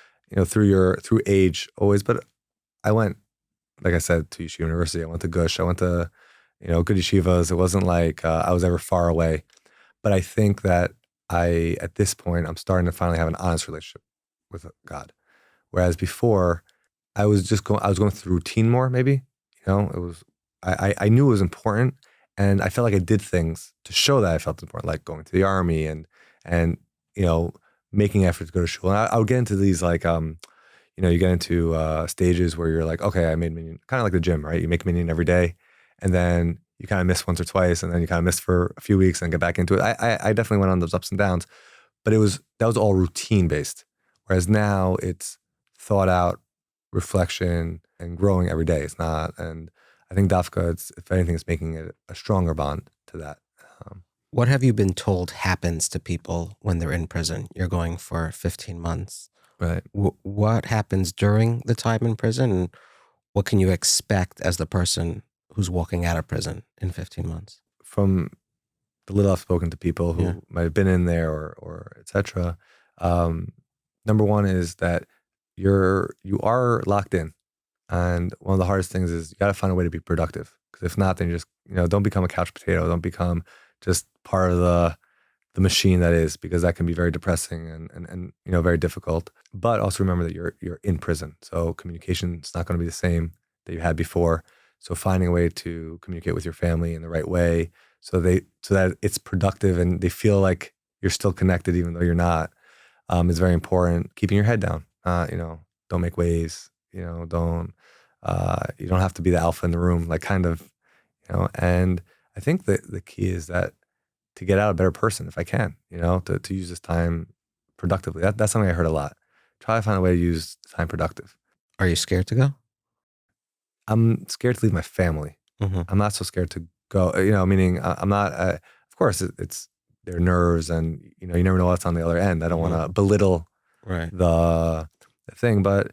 Through age always. But I went, like I said, to Yeshiva University. I went to Gush. I went to good yeshivas. It wasn't like I was ever far away. But I think that at this point, I'm starting to finally have an honest relationship with God. Whereas before, I was going through routine more, maybe. It was, I knew it was important, and I felt like I did things to show that I felt important, like going to the army and making effort to go to shul. And I would get into these like, you get into stages where you're like, okay, I made minyan, kind of like the gym, right? You make minyan every day, and then you kind of miss once or twice, and then you kind of miss for a few weeks and get back into it. I definitely went on those ups and downs, but that was all routine based. Whereas now it's thought out reflection and growing every day. It's not, and I think Dafka, if anything, it's making it a stronger bond to that. What have you been told happens to people when they're in prison? You're going for 15 months. Right. What happens during the time in prison? And what can you expect as the person who's walking out of prison in 15 months? From the little I've spoken to people who might have been in there or et cetera, number one is that you are locked in. And one of the hardest things is you got to find a way to be productive. Because if not, then you just, don't become a couch potato. Don't become just part of the machine that is, because that can be very depressing and very difficult. But also remember that you're in prison. So communication is not going to be the same that you had before. So finding a way to communicate with your family in the right way so that it's productive and they feel like you're still connected even though you're not, is very important. Keeping your head down. Don't make waves. Don't you don't have to be the alpha in the room, like kind of, and I think that the key is that to get out a better person if I can, to use this time productively. That's something I heard a lot. Try to find a way to use time productive. Are you scared to go? I'm scared to leave my family. Mm-hmm. I'm not so scared to go, meaning I'm not, of course it's their nerves and, you never know what's on the other end. I don't want to belittle the thing, but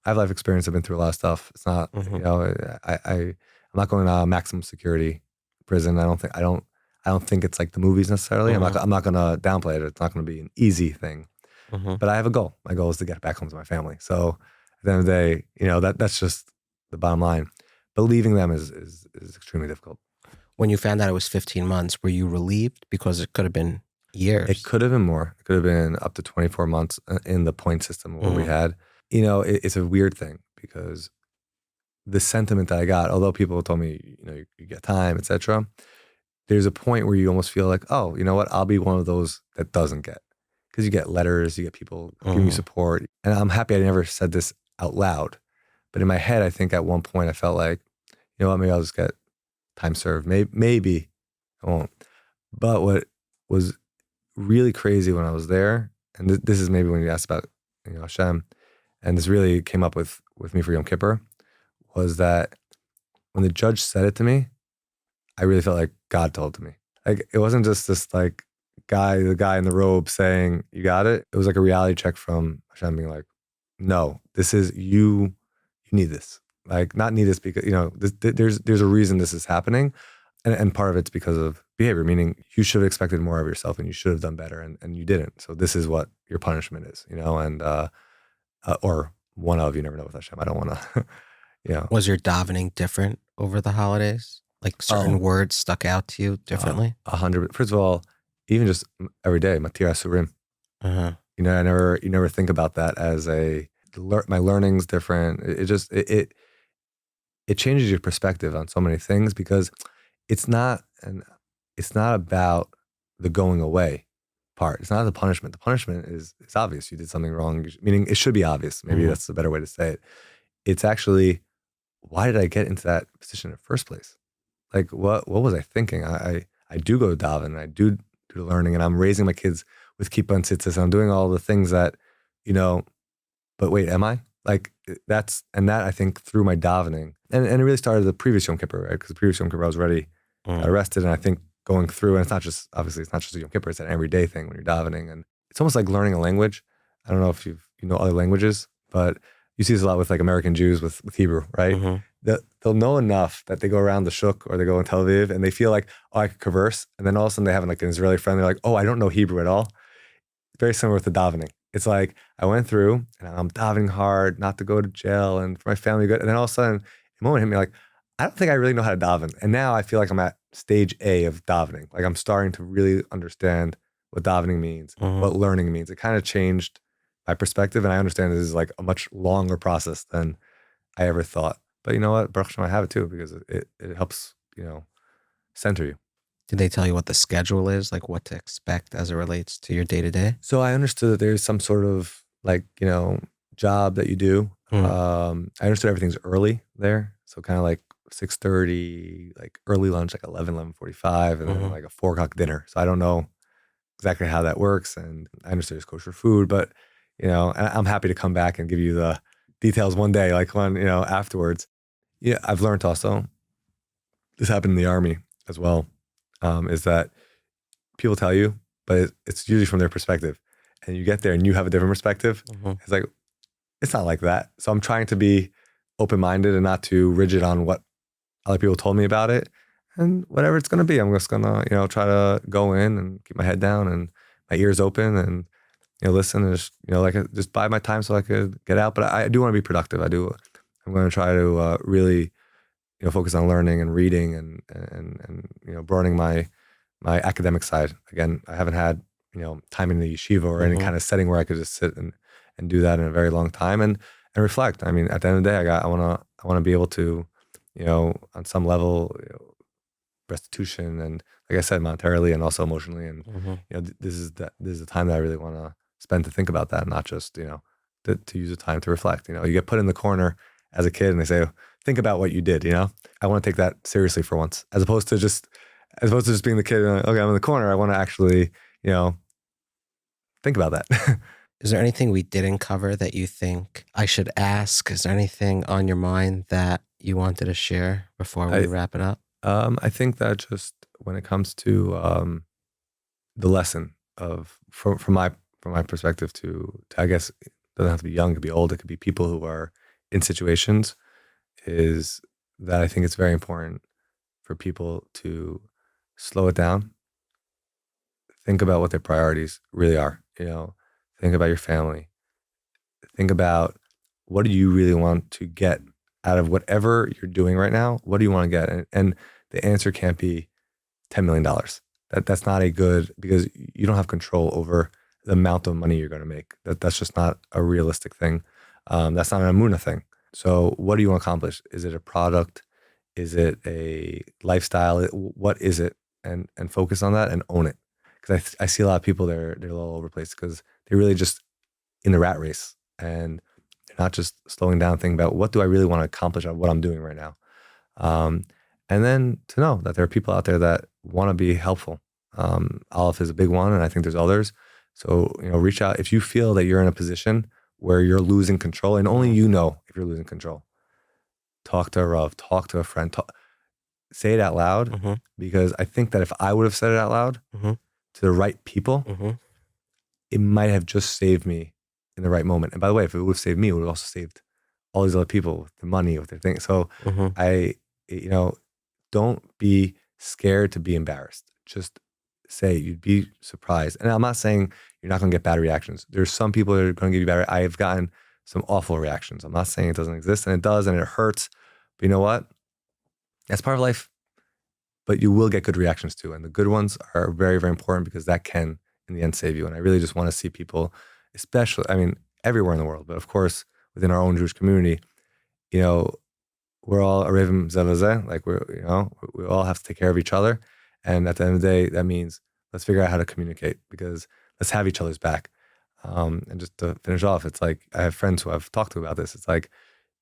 I have life experience. I've been through a lot of stuff. It's not, I'm not going to maximum security prison. I don't think it's like the movies necessarily. I'm not going to downplay it. It's not going to be an easy thing, but I have a goal. My goal is to get back home to my family. So at the end of the day, that's just the bottom line. But leaving them is extremely difficult. When you found out it was 15 months, were you relieved? Because it could have been years. It could have been more. It could have been up to 24 months in the point system where we had. It's a weird thing because the sentiment that I got, although people told me, you get time, etc., there's a point where you almost feel like, oh, you know what? I'll be one of those that doesn't get. Because you get letters, you get people giving you support. And I'm happy I never said this out loud. But in my head, I think at one point I felt like, you know what, maybe I'll just get time served. Maybe I won't. But what was really crazy when I was there, and this is maybe when you asked about Hashem, and this really came up with me for Yom Kippur, was that when the judge said it to me, I really felt like God told it to me. Like it wasn't just this like the guy in the robe saying, you got it. It was like a reality check from Hashem being like, no, this is you need this. Like not need this because, there's a reason this is happening. And part of it's because of behavior, meaning you should have expected more of yourself and you should have done better and you didn't. So this is what your punishment is, and or one of, you never know with Hashem. I don't want to, Was your davening different over the holidays? Like certain words stuck out to you differently? 100. First of all, even just every day, Matir Asurim. You never think about that as my learning's different. It changes your perspective on so many things because it's not about the going away part. It's not the punishment. The punishment is obvious. You did something wrong, meaning it should be obvious. Maybe that's a better way to say it. It's actually, why did I get into that position in the first place? Like, what was I thinking? I do go to daven, and I do the learning, and I'm raising my kids with kippah and tzitzis, and I'm doing all the things that, but wait, am I? Like that I think through my davening, And it really started the previous Yom Kippur, right? Because the previous Yom Kippur I was already got arrested, and I think going through, and it's not just a Yom Kippur, it's an everyday thing when you're davening, and it's almost like learning a language. I don't know if you know other languages, but you see this a lot with like American Jews with Hebrew, right? Mm-hmm. They'll know enough that they go around the shuk or they go in Tel Aviv and they feel like, oh, I could converse, and then all of a sudden they have like an Israeli friend. They're like, oh, I don't know Hebrew at all. Very similar with the davening. It's like I went through and I'm davening hard not to go to jail and for my family good. And then all of a sudden, a moment hit me like, I don't think I really know how to daven. And now I feel like I'm at stage A of davening. Like I'm starting to really understand what davening means, Mm-hmm. what learning means. It kind of changed my perspective. And I understand this is like a much longer process than I ever thought. But you know what? Baruch Hashem, I have it too because it helps, center you. Did they tell you what the schedule is, like what to expect as it relates to your day to day? So I understood that there's some sort of like, job that you do. I understood everything's early there. So kind of like 6:30, like early lunch, like 11:45, and then like a 4 o'clock dinner. So I don't know exactly how that works. And I understood there's kosher food, but, and I'm happy to come back and give you the details one day, like when, afterwards. Yeah, I've learned also, this happened in the army as well, is that people tell you, but it's usually from their perspective. And you get there and you have a different perspective. It's like, it's not like that. So I'm trying to be open-minded and not too rigid on what other people told me about it. And whatever it's going to be, I'm just going to, try to go in and keep my head down and my ears open and, listen and just, just bide my time so I could get out. But I do want to be productive. I'm going to try to really, focus on learning and reading and broadening my academic side. Again, I haven't had, time in the yeshiva or any kind of setting where I could just sit and do that in a very long time and reflect. I mean, at the end of the day, I want to be able to, on some level, restitution and, like I said, monetarily and also emotionally. And this is the time that I really want to spend to think about that, not just to use the time to reflect. You get put in the corner as a kid and they say, think about what you did. I want to take that seriously for once, as opposed to just being the kid. Okay, I'm in the corner. I want to actually, think about that. Is there anything we didn't cover that you think I should ask? Is there anything on your mind that you wanted to share before we wrap it up? I think that just when it comes to the lesson of from my perspective to I guess it doesn't have to be young, it could be old, it could be people who are in situations, is that I think it's very important for people to slow it down, think about what their priorities really are. Think about your family. Think about what do you really want to get out of whatever you're doing right now. What do you want to get? And the answer can't be $10 million. That's not a good, because you don't have control over the amount of money you're going to make. That's just not a realistic thing. That's not an Amuna thing. So what do you want to accomplish? Is it a product? Is it a lifestyle? What is it? And focus on that and own it. Because I see a lot of people, they're a little over the place because they're really just in the rat race and they're not just slowing down, thinking about what do I really want to accomplish out of what I'm doing right now. And then to know that there are people out there that want to be helpful. Aleph is a big one, and I think there's others. So, reach out. If you feel that you're in a position where you're losing control, and only you know if you're losing control, talk to a Rav, talk to a friend, say it out loud, because I think that if I would have said it out loud to the right people, it might have just saved me in the right moment. And by the way, if it would have saved me, it would have also saved all these other people with the money, with their things. So don't be scared to be embarrassed. Just say, you'd be surprised. And I'm not saying you're not going to get bad reactions. There's some people that are going to give you bad. I have gotten some awful reactions. I'm not saying it doesn't exist, and it does, and it hurts. But you know what? That's part of life. But you will get good reactions too. And the good ones are very, very important because that can, in the end, save you. And I really just want to see people, especially, everywhere in the world, but of course, within our own Jewish community, we're all arevim zeh lezeh, like we all have to take care of each other. And at the end of the day, that means let's figure out how to communicate, because let's have each other's back. And just to finish off, it's like, I have friends who I've talked to about this. It's like,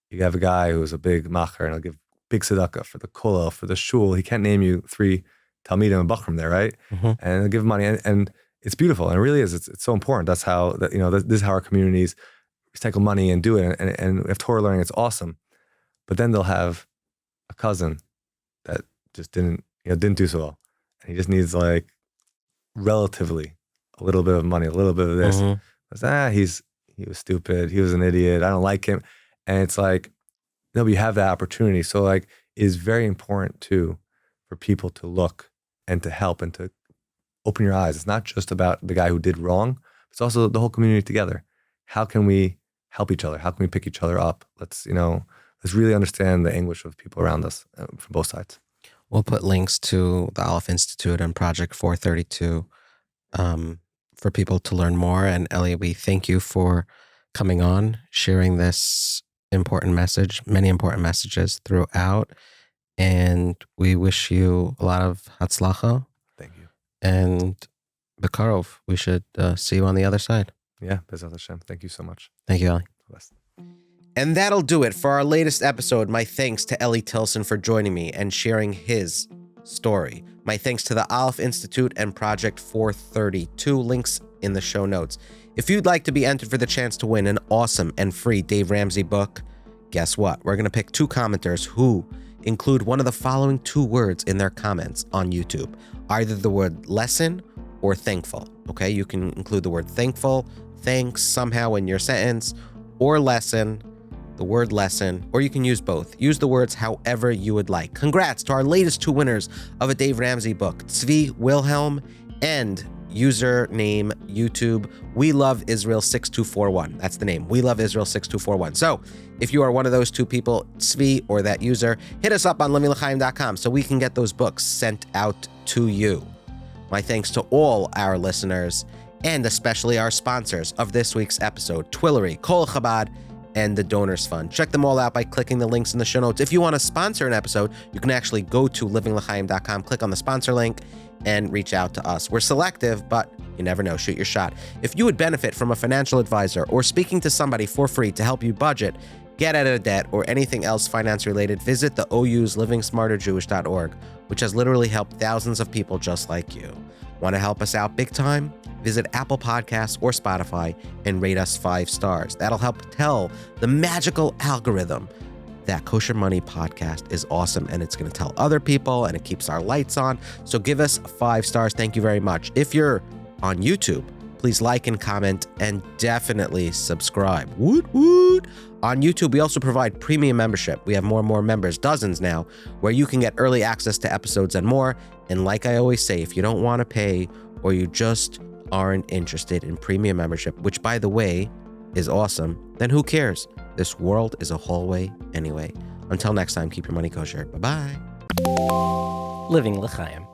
you have a guy who's a big macher and he'll give big tzedakah for the Colel, for the shul. He can't name you 3 Talmidim and Bachrim there, right? And he'll give money, and it's beautiful. And it really is. It's so important. That's how, this is how our communities recycle money and do it. And we have Torah learning. It's awesome. But then they'll have a cousin that just didn't do so well. And he just needs like relatively a little bit of money, a little bit of this. He was stupid. He was an idiot. I don't like him. And it's like, no, but you have that opportunity. So like, it is very important too for people to look and to help and to open your eyes. It's not just about the guy who did wrong. It's also the whole community together. How can we help each other? How can we pick each other up? Let's really understand the anguish of people around us from both sides. We'll put links to the Aleph Institute and Project 432 for people to learn more. And Eli, we thank you for coming on, sharing this important message, many important messages throughout. And we wish you a lot of hatzlacha. Thank you. And Bekarov, we should see you on the other side. Yeah, Bezat Hashem. Thank you so much. Thank you, Eli. Bless. And that'll do it for our latest episode. My thanks to Eli Tilson for joining me and sharing his story. My thanks to the Aleph Institute and Project 432. Links in the show notes. If you'd like to be entered for the chance to win an awesome and free Dave Ramsey book, guess what? We're going to pick 2 commenters who include one of the following 2 words in their comments on YouTube. Either the word lesson or thankful. Okay, you can include the word thankful, thanks somehow in your sentence, or lesson, the word lesson, or you can use both. Use the words however you would like. Congrats to our latest 2 winners of a Dave Ramsey book, Tzvi Wilhelm and username YouTube We Love Israel 6241. That's the name, We Love Israel 6241. So if you are one of those 2 people, Tzvi or that user, hit us up on livinglechaim.com so we can get those books sent out to you. My thanks to all our listeners and especially our sponsors of this week's episode, Twillory, Colel Chabad, and the Donors Fund. Check them all out by clicking the links in the show notes. If you want to sponsor an episode, you can actually go to livinglechaim.com, click on the sponsor link, and reach out to us. We're selective, but you never know. Shoot your shot. If you would benefit from a financial advisor or speaking to somebody for free to help you budget, get out of debt, or anything else finance related, visit the OU's livingsmarterjewish.org, which has literally helped thousands of people just like you. Want to help us out big time? Visit Apple Podcasts or Spotify and rate us 5 stars. That'll help tell the magical algorithm that Kosher Money podcast is awesome, and it's going to tell other people, and it keeps our lights on. So give us 5 stars. Thank you very much. If you're on YouTube, please like and comment, and definitely subscribe. Woot woot! On YouTube, we also provide premium membership. We have more and more members, dozens now, where you can get early access to episodes and more. And like I always say, if you don't want to pay or you just aren't interested in premium membership, which by the way is awesome, then who cares? This world is a hallway anyway. Until next time, keep your money kosher. Bye-bye. Living L'chaim.